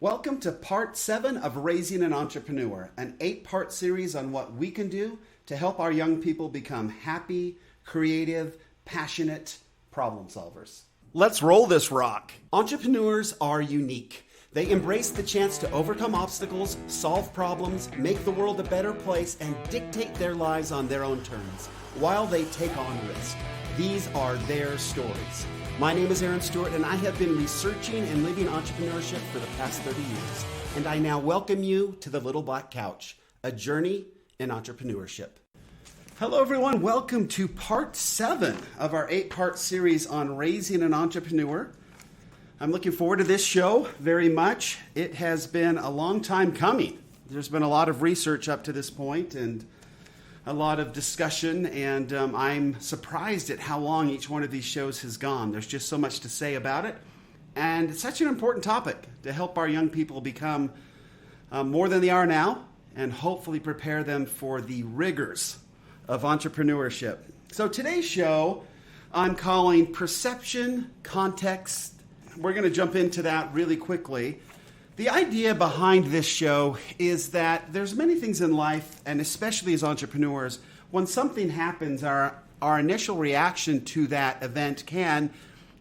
Welcome to part 7 of Raising an Entrepreneur, an 8-part series on what we can do to help our young people become happy, creative, passionate problem solvers. Let's roll this rock. Entrepreneurs are unique. They embrace the chance to overcome obstacles, solve problems, make the world a better place, and dictate their lives on their own terms while they take on risk. These are their stories. My name is Aaron Stewart, and I have been researching and living entrepreneurship for the past 30 years. And I now welcome you to the Little Black Couch, a journey in entrepreneurship. Hello, everyone. Welcome to part 7 of our 8-part series on raising an entrepreneur. I'm looking forward to this show very much. It has been a long time coming. There's been a lot of research up to this point and a lot of discussion, and I'm surprised at how long each one of these shows has gone. There's just so much to say about it, and it's such an important topic to help our young people become more than they are now, and hopefully prepare them for the rigors of entrepreneurship. So today's show, I'm calling Perception, Context. We're going to jump into that really quickly. The idea behind this show is that there's many things in life, and especially as entrepreneurs, when something happens, our initial reaction to that event can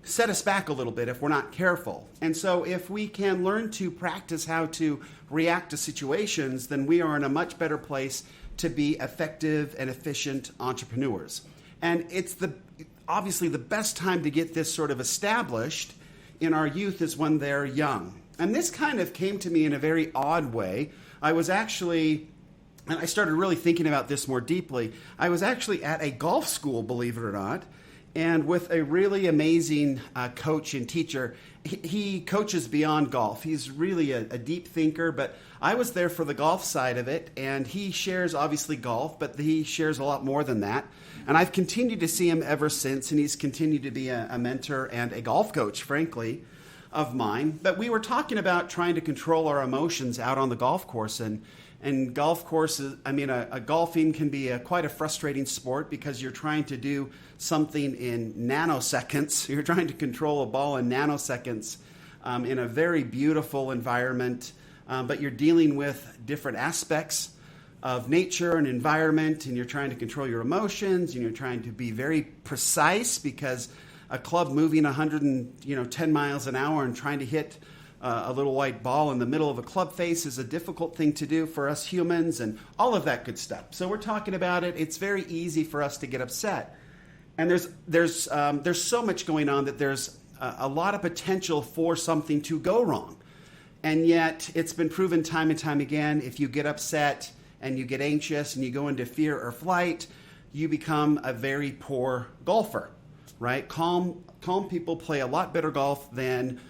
set us back a little bit if we're not careful. And so if we can learn to practice how to react to situations, then we are in a much better place to be effective and efficient entrepreneurs. And it's obviously the best time to get this sort of established in our youth is when they're young. And this kind of came to me in a very odd way. I started really thinking about this more deeply. I was actually at a golf school, believe it or not, and with a really amazing coach and teacher. He coaches beyond golf. He's really a deep thinker, but I was there for the golf side of it, and he shares obviously golf, but he shares a lot more than that. And I've continued to see him ever since, and he's continued to be a mentor and a golf coach, frankly, of mine. But we were talking about trying to control our emotions out on the golf course, and golf courses, golfing can be quite a frustrating sport because you're trying to do something in nanoseconds. You're trying to control a ball in nanoseconds in a very beautiful environment, but you're dealing with different aspects of nature and environment, and you're trying to control your emotions, and you're trying to be very precise because a club moving 110 miles an hour and trying to hit a little white ball in the middle of a club face is a difficult thing to do for us humans, and all of that good stuff. So we're talking about it. It's very easy for us to get upset, and there's so much going on that there's a lot of potential for something to go wrong. And yet it's been proven time and time again, if you get upset and you get anxious and you go into fear or flight, you become a very poor golfer. Right? Calm people play a lot better golf than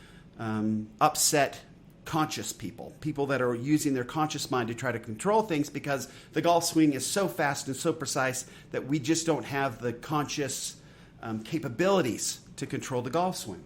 upset, conscious people that are using their conscious mind to try to control things, because the golf swing is so fast and so precise that we just don't have the conscious capabilities to control the golf swing.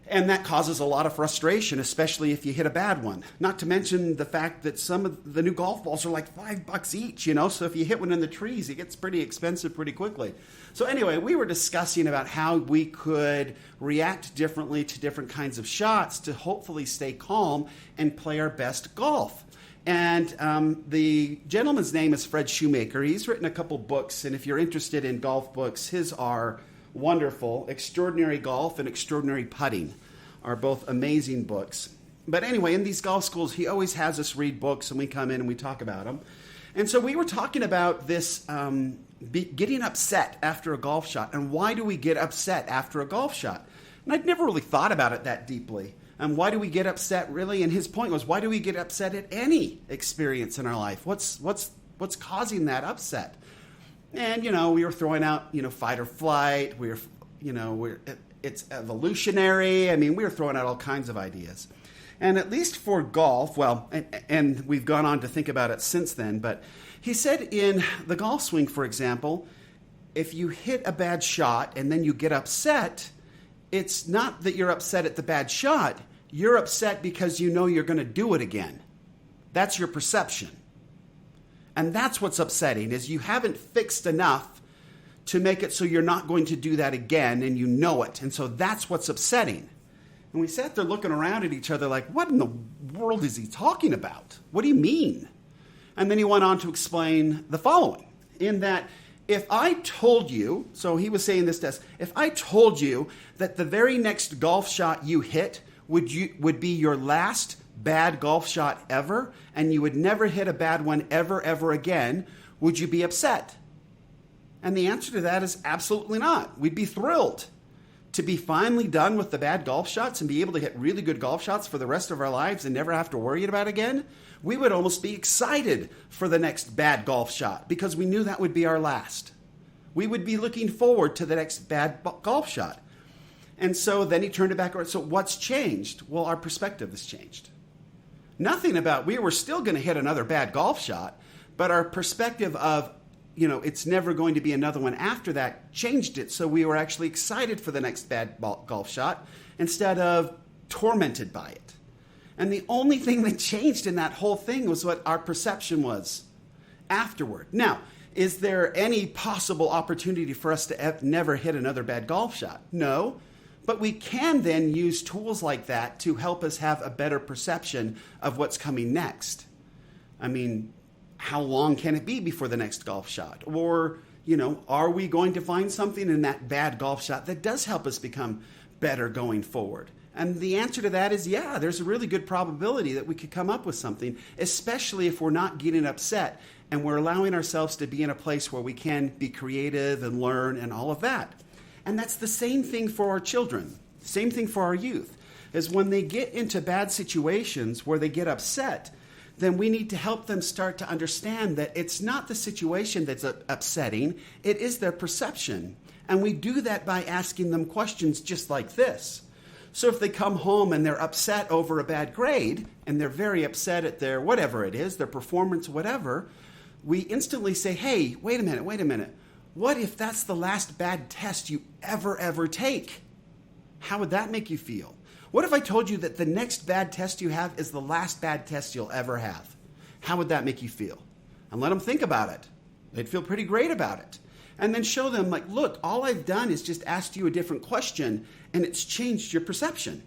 And that causes a lot of frustration, especially if you hit a bad one. Not to mention the fact that some of the new golf balls are like $5 each, so if you hit one in the trees, it gets pretty expensive pretty quickly. So anyway, we were discussing about how we could react differently to different kinds of shots to hopefully stay calm and play our best golf. And the gentleman's name is Fred Shoemaker. He's written a couple books, and if you're interested in golf books, his are wonderful. Extraordinary Golf and Extraordinary Putting are both amazing books. But anyway, in these golf schools, he always has us read books, and we come in and we talk about them. And so we were talking about this getting upset after a golf shot, and why do we get upset after a golf shot? And I'd never really thought about it that deeply. And why do we get upset, really? And his point was, why do we get upset at any experience in our life? What's causing that upset? And, we were throwing out, fight or flight. It's evolutionary. We were throwing out all kinds of ideas. And at least for golf, and we've gone on to think about it since then, but he said in the golf swing, for example, if you hit a bad shot and then you get upset, it's not that you're upset at the bad shot. You're upset because you know you're going to do it again. That's your perception. And that's what's upsetting, is you haven't fixed enough to make it so you're not going to do that again, and you know it. And so that's what's upsetting. And we sat there looking around at each other like, what in the world is he talking about? What do you mean? And then he went on to explain the following, in that if I told you, so he was saying this to us, if I told you that the very next golf shot you hit would be your last bad golf shot ever, and you would never hit a bad one ever again, would you be upset? And the answer to that is absolutely not. We'd be thrilled to be finally done with the bad golf shots and be able to hit really good golf shots for the rest of our lives and never have to worry about it again. We would almost be excited for the next bad golf shot because we knew that would be our last. We would be looking forward to the next bad golf shot. And so then he turned it back around. So what's changed? Well, our perspective has changed. Nothing about we were still going to hit another bad golf shot, but our perspective of, it's never going to be another one after that changed it. So we were actually excited for the next bad golf shot instead of tormented by it. And the only thing that changed in that whole thing was what our perception was afterward. Now, is there any possible opportunity for us to never hit another bad golf shot? No. But we can then use tools like that to help us have a better perception of what's coming next. I mean, how long can it be before the next golf shot? Or, are we going to find something in that bad golf shot that does help us become better going forward? And the answer to that is, yeah, there's a really good probability that we could come up with something, especially if we're not getting upset and we're allowing ourselves to be in a place where we can be creative and learn and all of that. And that's the same thing for our children, same thing for our youth, is when they get into bad situations where they get upset, then we need to help them start to understand that it's not the situation that's upsetting, it is their perception. And we do that by asking them questions just like this. So if they come home and they're upset over a bad grade, and they're very upset at their whatever it is, their performance, whatever, we instantly say, hey, wait a minute. What if that's the last bad test you ever take? How would that make you feel? What if I told you that the next bad test you have is the last bad test you'll ever have? How would that make you feel? And let them think about it. They'd feel pretty great about it. And then show them, like, look, all I've done is just asked you a different question, and it's changed your perception.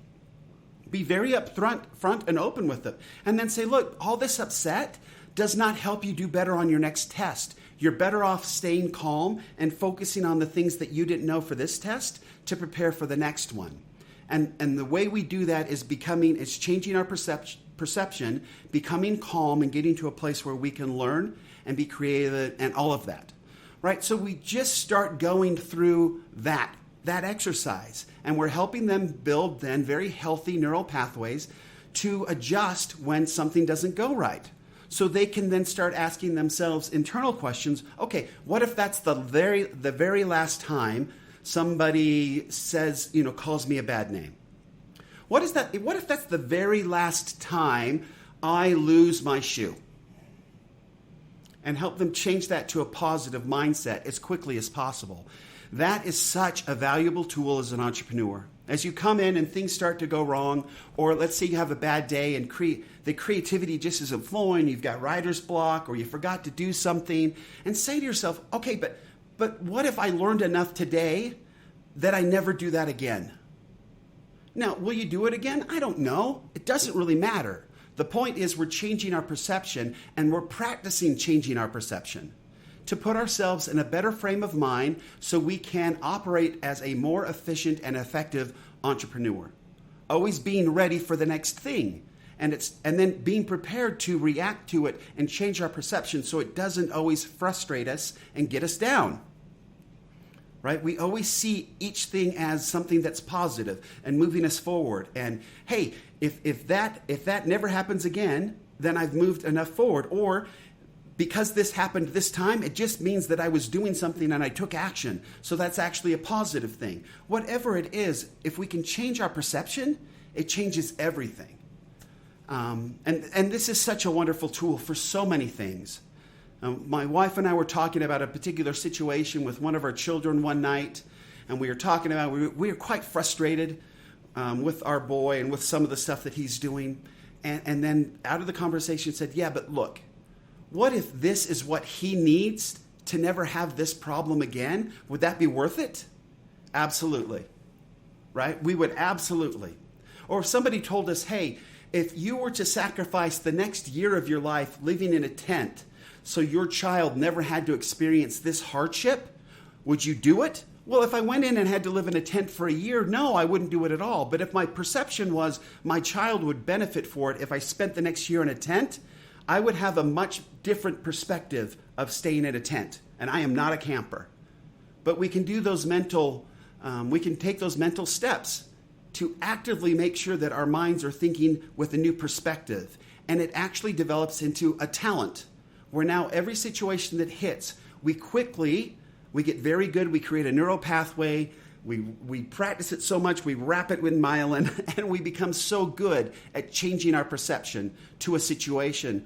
Be very front and open with them. And then say, look, all this upset does not help you do better on your next test. You're better off staying calm and focusing on the things that you didn't know for this test to prepare for the next one. And the way we do that is changing our perception, becoming calm and getting to a place where we can learn and be creative and all of that. Right? So we just start going through that exercise, and we're helping them build then very healthy neural pathways to adjust when something doesn't go right. So they can then start asking themselves internal questions. Okay, what if that's the very last time somebody says, calls me a bad name? What if that's the very last time I lose my shoe? And help them change that to a positive mindset as quickly as possible. That is such a valuable tool as an entrepreneur. As you come in and things start to go wrong, or let's say you have a bad day and the creativity just isn't flowing, you've got writer's block, or you forgot to do something, and say to yourself, okay, but what if I learned enough today that I never do that again? Now, will you do it again? I don't know. It doesn't really matter. The point is we're changing our perception, and we're practicing changing our perception to put ourselves in a better frame of mind so we can operate as a more efficient and effective entrepreneur. Always being ready for the next thing, and then being prepared to react to it and change our perception so it doesn't always frustrate us and get us down. Right? We always see each thing as something that's positive and moving us forward. And hey, if that never happens again, then I've moved enough forward. Or because this happened this time, it just means that I was doing something and I took action. So that's actually a positive thing. Whatever it is, if we can change our perception, it changes everything. And this is such a wonderful tool for so many things. My wife and I were talking about a particular situation with one of our children one night, and we were talking about, we were quite frustrated with our boy and with some of the stuff that he's doing. And then out of the conversation said, yeah, but look, what if this is what he needs to never have this problem again? Would that be worth it? Absolutely. Right? We would absolutely. Or if somebody told us, hey, if you were to sacrifice the next year of your life living in a tent so your child never had to experience this hardship, would you do it? Well, if I went in and had to live in a tent for a year, no, I wouldn't do it at all. But if my perception was my child would benefit for it if I spent the next year in a tent, I would have a much different perspective of staying in a tent. And I am not a camper. But we can do those we can take those mental steps to actively make sure that our minds are thinking with a new perspective. And it actually develops into a talent where now every situation that hits, we get very good. We create a neural pathway. We practice it so much. We wrap it with myelin, and we become so good at changing our perception to a situation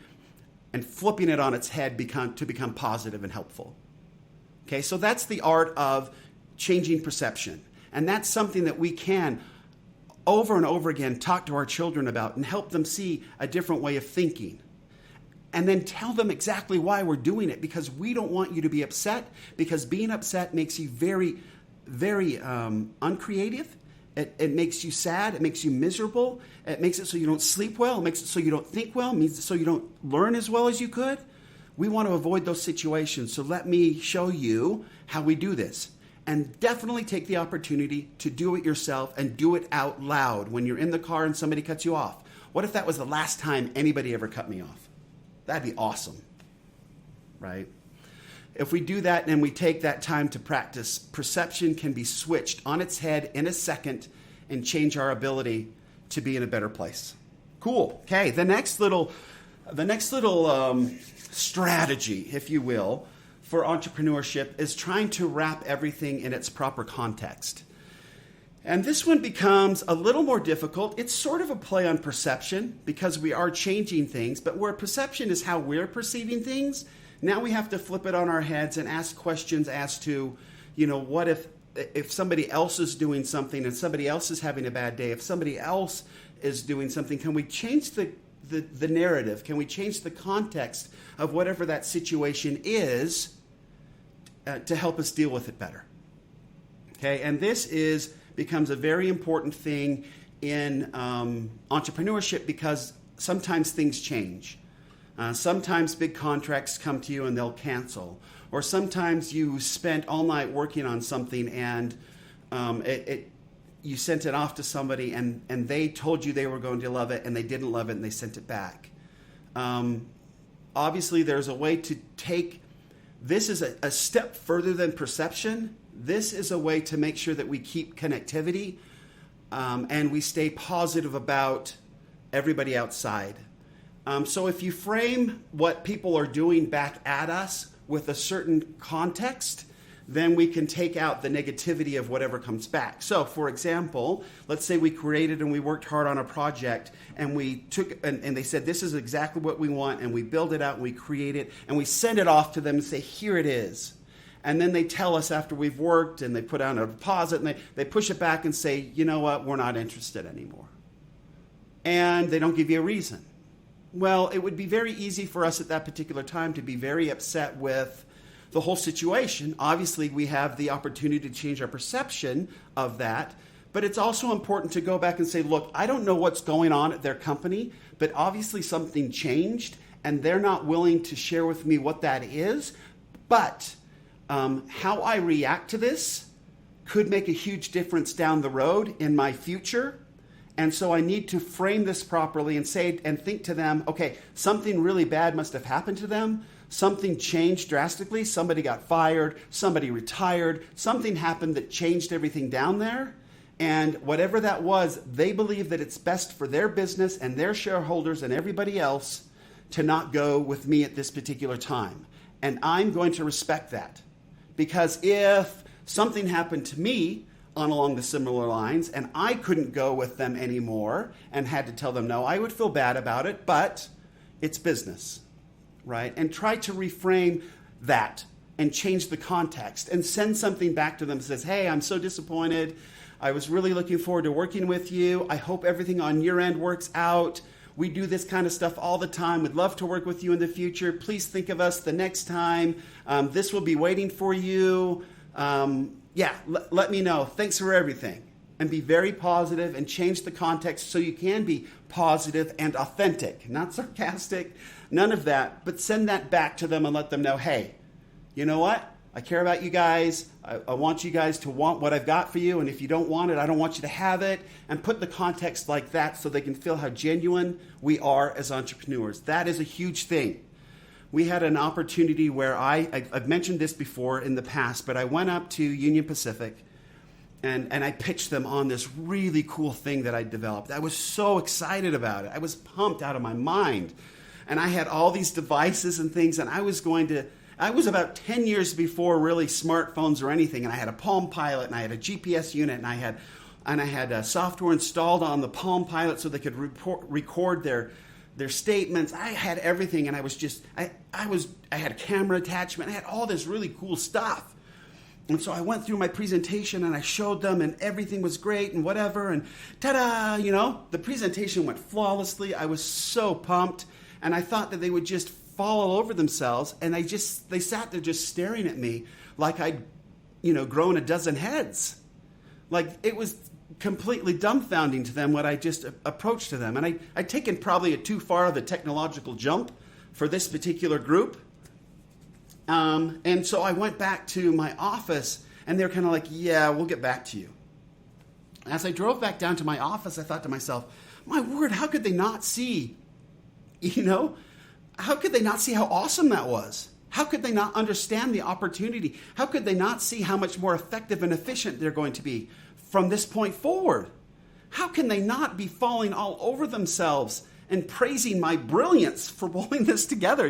and flipping it on its head to become positive and helpful. Okay, so that's the art of changing perception. And that's something that we can, over and over again, talk to our children about and help them see a different way of thinking. And then tell them exactly why we're doing it, because we don't want you to be upset, because being upset makes you very, very uncreative. It makes you sad. It makes you miserable. It makes it so you don't sleep well. It makes it so you don't think well. It makes it so you don't learn as well as you could. We want to avoid those situations. So let me show you how we do this. And definitely take the opportunity to do it yourself and do it out loud when you're in the car and somebody cuts you off. What if that was the last time anybody ever cut me off? That'd be awesome, right? If we do that and we take that time to practice, perception can be switched on its head in a second and change our ability to be in a better place. Cool. Okay, the next little strategy, if you will, for entrepreneurship is trying to wrap everything in its proper context. And this one becomes a little more difficult. It's sort of a play on perception because we are changing things, but where perception is how we're perceiving things, now we have to flip it on our heads and ask questions as to, what if somebody else is doing something and somebody else is having a bad day, if somebody else is doing something, can we change the narrative? Can we change the context of whatever that situation is to help us deal with it better? Okay, and this becomes a very important thing in entrepreneurship because sometimes things change. Sometimes big contracts come to you and they'll cancel. Or sometimes you spent all night working on something and you sent it off to somebody and they told you they were going to love it and they didn't love it and they sent it back. Obviously, there's a way to take this is a step further than perception. This is a way to make sure that we keep connectivity and we stay positive about everybody outside. So if you frame what people are doing back at us with a certain context, then we can take out the negativity of whatever comes back. So, for example, let's say we created and we worked hard on a project and we took, and they said, this is exactly what we want, and we build it out and we create it and we send it off to them and say, here it is. And then they tell us after we've worked and they put down a deposit and they push it back and say, you know what, we're not interested anymore. And they don't give you a reason. Well, it would be very easy for us at that particular time to be very upset with the whole situation. Obviously, we have the opportunity to change our perception of that, but it's also important to go back and say, look, I don't know what's going on at their company, but obviously something changed and they're not willing to share with me what that is, but how I react to this could make a huge difference down the road in my future. And so I need to frame this properly and say and think to them, okay, something really bad must have happened to them. Something changed drastically. Somebody got fired. Somebody retired. Something happened that changed everything down there. And whatever that was, they believe that it's best for their business and their shareholders and everybody else to not go with me at this particular time. And I'm going to respect that. Because if something happened to me along the similar lines and I couldn't go with them anymore and had to tell them no, I would feel bad about it, but it's business, right? And try to reframe that and change the context and send something back to them that says, hey, I'm so disappointed. I was really looking forward to working with you. I hope everything on your end works out. We do this kind of stuff all the time. We'd love to work with you in the future. Please think of us the next time. This will be waiting for you. Let me know. Thanks for everything. and be very positive and change the context so you can be positive and authentic, not sarcastic, none of that, but send that back to them and let them know, hey, you know what? I care about you guys. I want you guys to want what I've got for you. And if you don't want it, I don't want you to have it. And put the context like that so they can feel how genuine we are as entrepreneurs. That is a huge thing. We had an opportunity where I've mentioned this before in the past, but I went up to Union Pacific and I pitched them on this really cool thing that I developed. I was so excited about it. I was pumped out of my mind. And I had all these devices and things, and I was about 10 years before really smartphones or anything, and I had a Palm Pilot, and I had a GPS unit, and I had software installed on the Palm Pilot so they could record their statements. I had everything, and I had a camera attachment. I had all this really cool stuff. And so I went through my presentation, and I showed them, and everything was great, and whatever, and ta-da, the presentation went flawlessly. I was so pumped, and I thought that they would just fall all over themselves, and they sat there just staring at me like I'd grown a dozen heads. Like, it was completely dumbfounding to them what I just approached to them. And I'd taken probably a too far of a technological jump for this particular group. And so I went back to my office, and they're kind of like, yeah, we'll get back to you. As I drove back down to my office, I thought to myself, my word, how could they not see, how could they not see how awesome that was? How could they not understand the opportunity? How could they not see how much more effective and efficient they're going to be from this point forward? How can they not be falling all over themselves and praising my brilliance for pulling this together,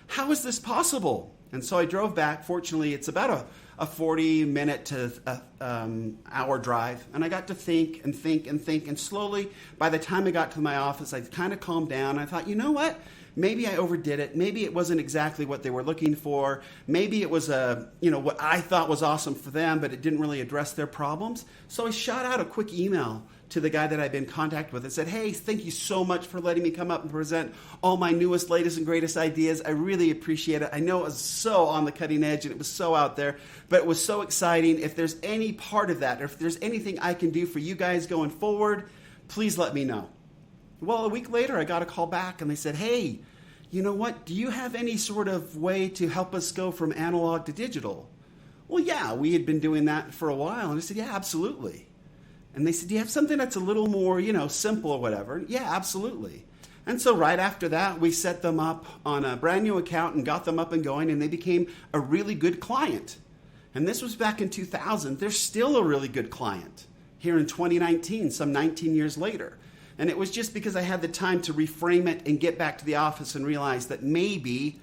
How is this possible? And so I drove back. Fortunately, it's about a 40-minute to hour drive. And I got to think. And slowly, by the time I got to my office, I kind of calmed down. I thought, you know what? Maybe I overdid it. Maybe it wasn't exactly what they were looking for. Maybe it was what I thought was awesome for them, but it didn't really address their problems. So I shot out a quick email to the guy that I've been in contact with and said, hey, thank you so much for letting me come up and present all my newest, latest, and greatest ideas. I really appreciate it. I know it was so on the cutting edge and it was so out there, but it was so exciting. If there's any part of that, or if there's anything I can do for you guys going forward, please let me know. Well, a week later, I got a call back, and they said, hey, you know what? Do you have any sort of way to help us go from analog to digital? Well, yeah, we had been doing that for a while. And I said, yeah, absolutely. And they said, do you have something that's a little more, simple or whatever? Yeah, absolutely. And so right after that, we set them up on a brand new account and got them up and going, and they became a really good client. And this was back in 2000. They're still a really good client here in 2019, some 19 years later. And it was just because I had the time to reframe it and get back to the office and realize that maybe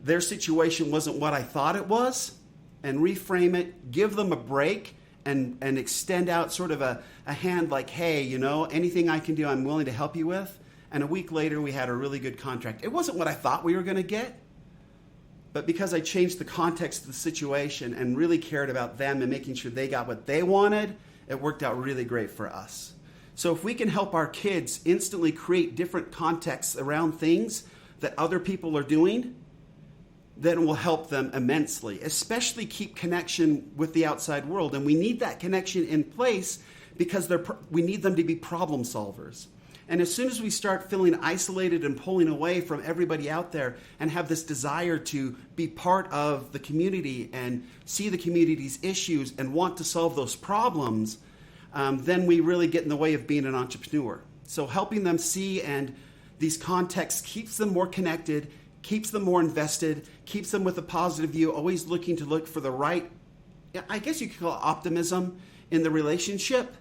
their situation wasn't what I thought it was, and reframe it, give them a break, and extend out sort of a hand like, hey, anything I can do, I'm willing to help you with. And a week later, we had a really good contract. It wasn't what I thought we were going to get, but because I changed the context of the situation and really cared about them and making sure they got what they wanted, it worked out really great for us. So if we can help our kids instantly create different contexts around things that other people are doing, then it will help them immensely, especially keep connection with the outside world. And we need that connection in place because we need them to be problem solvers. And as soon as we start feeling isolated and pulling away from everybody out there and have this desire to be part of the community and see the community's issues and want to solve those problems, then we really get in the way of being an entrepreneur. So helping them see and these contexts keeps them more connected, keeps them more invested, keeps them with a positive view, always looking to look for the right, I guess you could call it optimism in the relationship.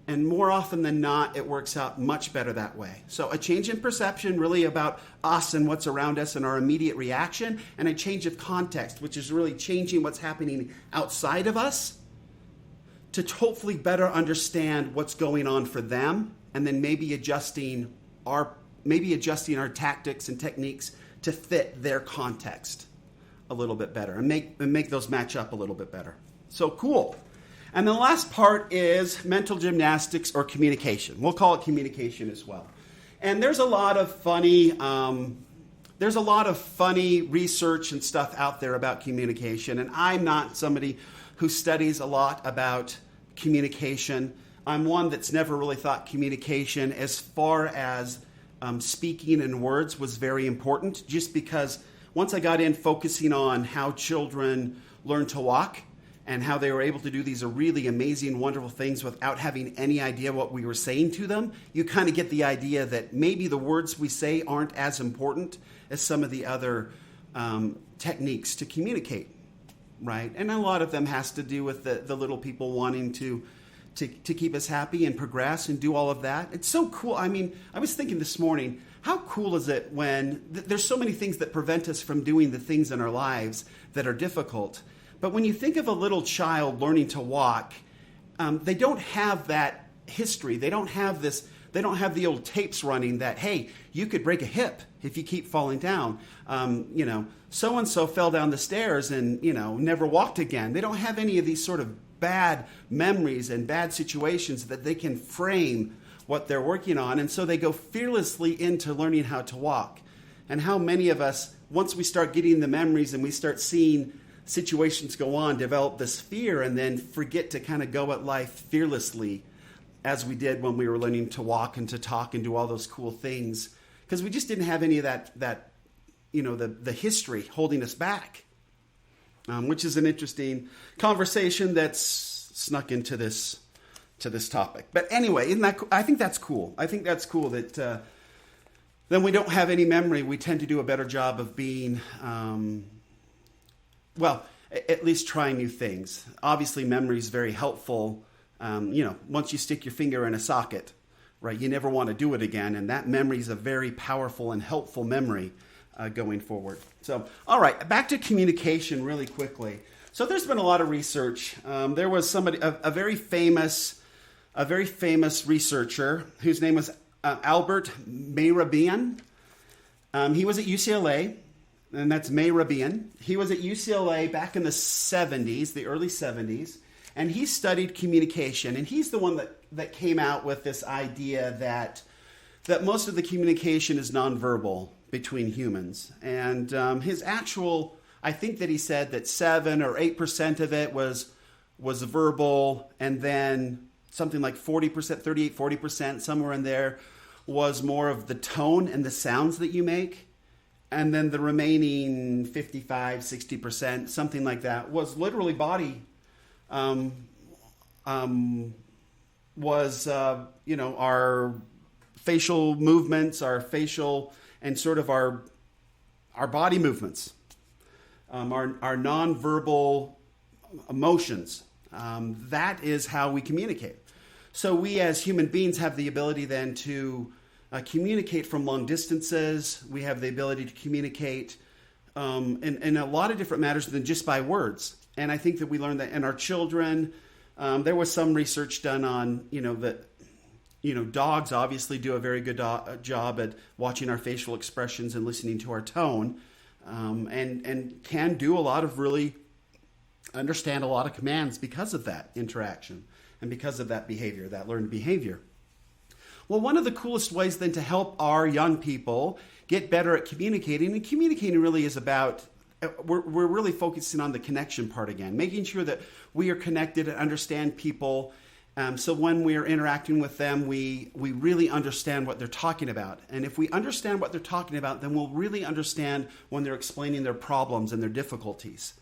And more often than not, it works out much better that way. So a change in perception really about us and what's around us and our immediate reaction, and a change of context, which is really changing what's happening outside of us to hopefully better understand what's going on for them, and then maybe adjusting our tactics and techniques to fit their context a little bit better and make those match up a little bit better. So cool. And the last part is mental gymnastics or communication. We'll call it communication as well. And there's a lot of funny research and stuff out there about communication. And I'm not somebody who studies a lot about communication. I'm one that's never really thought communication as far as speaking in words was very important, just because once I got in focusing on how children learn to walk and how they were able to do these really amazing, wonderful things without having any idea what we were saying to them, you kind of get the idea that maybe the words we say aren't as important as some of the other techniques to communicate, right? And a lot of them has to do with the little people wanting to keep us happy and progress and do all of that. It's so cool. I mean, I was thinking this morning, how cool is it when there's so many things that prevent us from doing the things in our lives that are difficult. But when you think of a little child learning to walk, they don't have that history. They don't have this. They don't have the old tapes running that, hey, you could break a hip if you keep falling down. So-and-so fell down the stairs and, never walked again. They don't have any of these sort of bad memories and bad situations that they can frame what they're working on. And so they go fearlessly into learning how to walk. And how many of us, once we start getting the memories and we start seeing situations go on, develop this fear and then forget to kind of go at life fearlessly as we did when we were learning to walk and to talk and do all those cool things. Because we just didn't have any of that the history holding us back, which is an interesting conversation that's snuck into this topic. But anyway, I think that's cool. I think that's cool that then we don't have any memory. We tend to do a better job of being, at least trying new things. Obviously, memory is very helpful. Once you stick your finger in a socket, right, you never want to do it again. And that memory is a very powerful and helpful memory going forward. So, all right, back to communication really quickly. So there's been a lot of research. There was somebody, a very famous researcher whose name was Albert Mehrabian. He was at UCLA, and that's Mehrabian. He was at UCLA back in the 70s, the early 70s, and he studied communication. And he's the one that came out with this idea that most of the communication is nonverbal between humans. And I think that he said that 7 or 8% of it was verbal, and then something like 40%, 38, 40%, somewhere in there, was more of the tone and the sounds that you make. And then the remaining 55, 60%, something like that, was literally body, our facial movements, our facial and sort of our body movements, our nonverbal emotions. That is how we communicate. So we as human beings have the ability then to communicate from long distances. We have the ability to communicate in a lot of different matters than just by words. And I think that we learned that in our children. There was some research done on, dogs obviously do a very good job at watching our facial expressions and listening to our tone, and can do a lot of really understand a lot of commands because of that interaction and because of that behavior, that learned behavior. Well, one of the coolest ways then to help our young people get better at communicating, and communicating really is about, we're really focusing on the connection part again, making sure that we are connected and understand people. So when we are interacting with them, we really understand what they're talking about. And if we understand what they're talking about, then we'll really understand when they're explaining their problems and their difficulties.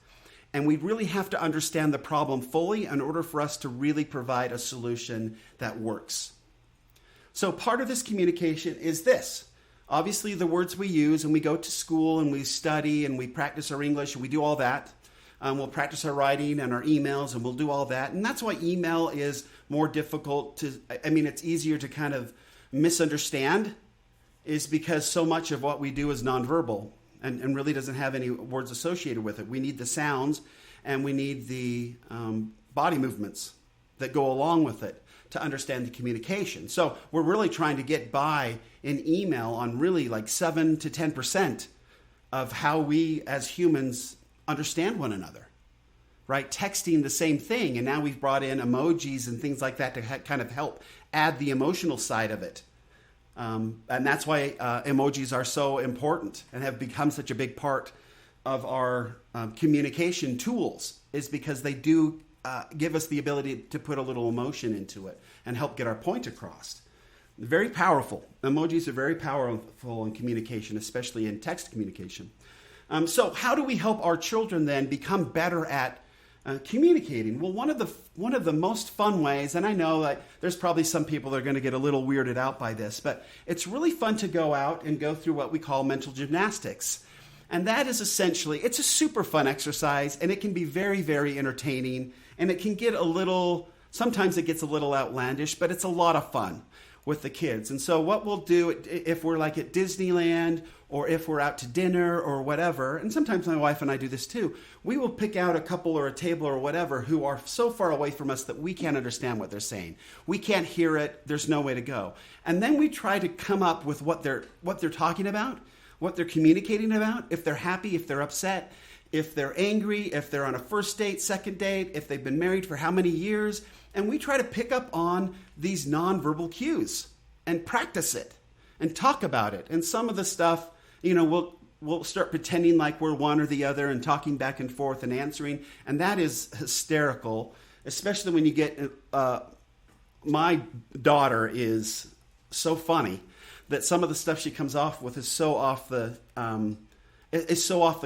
And we really have to understand the problem fully in order for us to really provide a solution that works. So part of this communication is this. Obviously, the words we use, and we go to school and we study and we practice our English and we do all that. We'll practice our writing and our emails and we'll do all that. And that's why email is more difficult it's easier to kind of misunderstand, is because so much of what we do is nonverbal and really doesn't have any words associated with it. We need the sounds and we need the body movements that go along with it to understand the communication. So we're really trying to get by in email on really like 7 to 10% of how we as humans understand one another, right? Texting the same thing. And now we've brought in emojis and things like that to kind of help add the emotional side of it. And that's why emojis are so important and have become such a big part of our communication tools, is because they do give us the ability to put a little emotion into it and help get our point across. Very powerful. Emojis are very powerful in communication, especially in text communication. So how do we help our children then become better at communicating? Well, one of the most fun ways, and I know that there's probably some people that are going to get a little weirded out by this, but it's really fun to go out and go through what we call mental gymnastics. And that is essentially, it's a super fun exercise, and it can be very, very entertaining, and it can get sometimes it gets a little outlandish, but it's a lot of fun with the kids. And so what we'll do if we're like at Disneyland or if we're out to dinner or whatever, and sometimes my wife and I do this too, we will pick out a couple or a table or whatever who are so far away from us that we can't understand what they're saying. We can't hear it. There's no way to go. And then we try to come up with what they're talking about, what they're communicating about, if they're happy, if they're upset, if they're angry, if they're on a first date, second date, if they've been married for how many years. And we try to pick up on these nonverbal cues and practice it and talk about it. And some of the stuff, we'll start pretending like we're one or the other and talking back and forth and answering. And that is hysterical, especially when you get, my daughter is so funny that some of the stuff she comes off with is so off the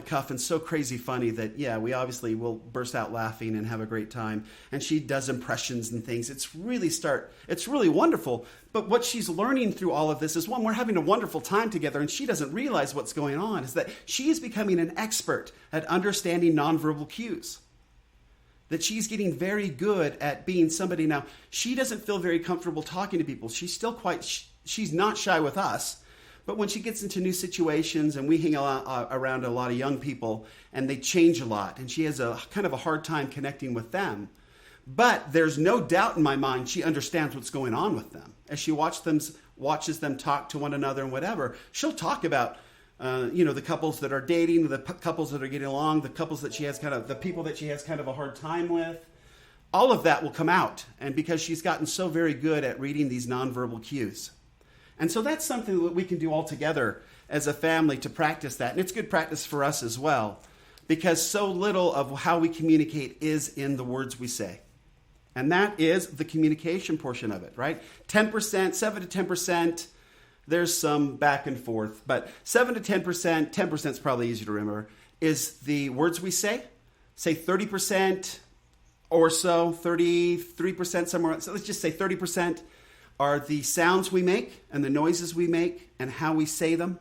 cuff and so crazy funny that, yeah, we obviously will burst out laughing and have a great time. And she does impressions and things. It's really wonderful. But what she's learning through all of this is, one, we're having a wonderful time together, and she doesn't realize what's going on, is that she is becoming an expert at understanding nonverbal cues. That she's getting very good at being somebody. Now, she doesn't feel very comfortable talking to people. She's not shy with us. But when she gets into new situations, and we hang around a lot of young people, and they change a lot, and she has a kind of a hard time connecting with them. But there's no doubt in my mind she understands what's going on with them. As she watches them talk to one another and whatever, she'll talk about the couples that are dating, the couples that are getting along, the couples that the people that she has kind of a hard time with. All of that will come out, and because she's gotten so very good at reading these nonverbal cues. And so that's something that we can do all together as a family to practice that. And it's good practice for us as well, because so little of how we communicate is in the words we say. And that is the communication portion of it, right? 10%, 7 to 10%, there's some back and forth, but 7 to 10%, 10% is probably easier to remember, is the words we say. Say 30% or so, 33% somewhere. So let's just say 30%. Are the sounds we make and the noises we make and how we say them,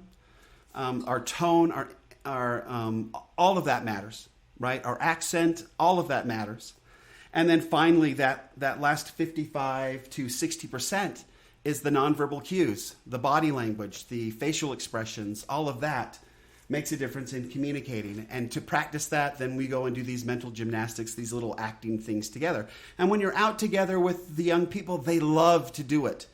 our tone, our all of that matters, right? Our accent, all of that matters. And then finally, that last 55 to 60% is the nonverbal cues, the body language, the facial expressions, all of that makes a difference in communicating. And to practice that, then we go and do these mental gymnastics, these little acting things together. And when you're out together with the young people, they love to do it.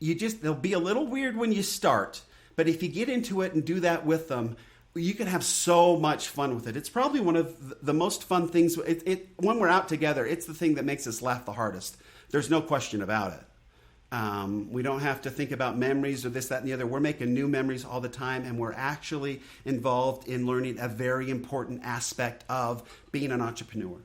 They'll be a little weird when you start, but if you get into it and do that with them, you can have so much fun with it. It's probably one of the most fun things. When we're out together, it's the thing that makes us laugh the hardest. There's no question about it. We don't have to think about memories or this, that, and the other. We're making new memories all the time, and we're actually involved in learning a very important aspect of being an entrepreneur,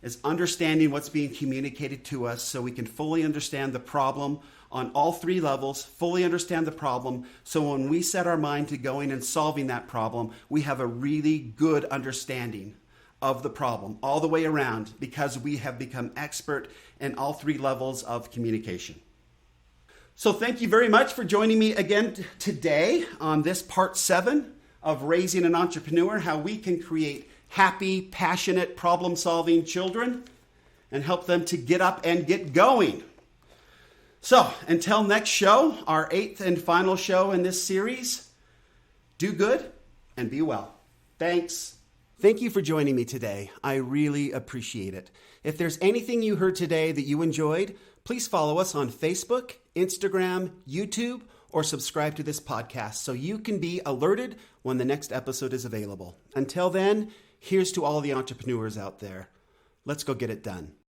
is understanding what's being communicated to us so we can fully understand the problem on all three levels, fully understand the problem, so when we set our mind to going and solving that problem, we have a really good understanding of the problem all the way around, because we have become expert in all three levels of communication. So thank you very much for joining me again today on this part 7 of Raising an Entrepreneur, how we can create happy, passionate, problem-solving children and help them to get up and get going. So until next show, our 8th and final show in this series, do good and be well. Thanks. Thank you for joining me today. I really appreciate it. If there's anything you heard today that you enjoyed, please follow us on Facebook, Instagram, YouTube, or subscribe to this podcast so you can be alerted when the next episode is available. Until then, here's to all the entrepreneurs out there. Let's go get it done.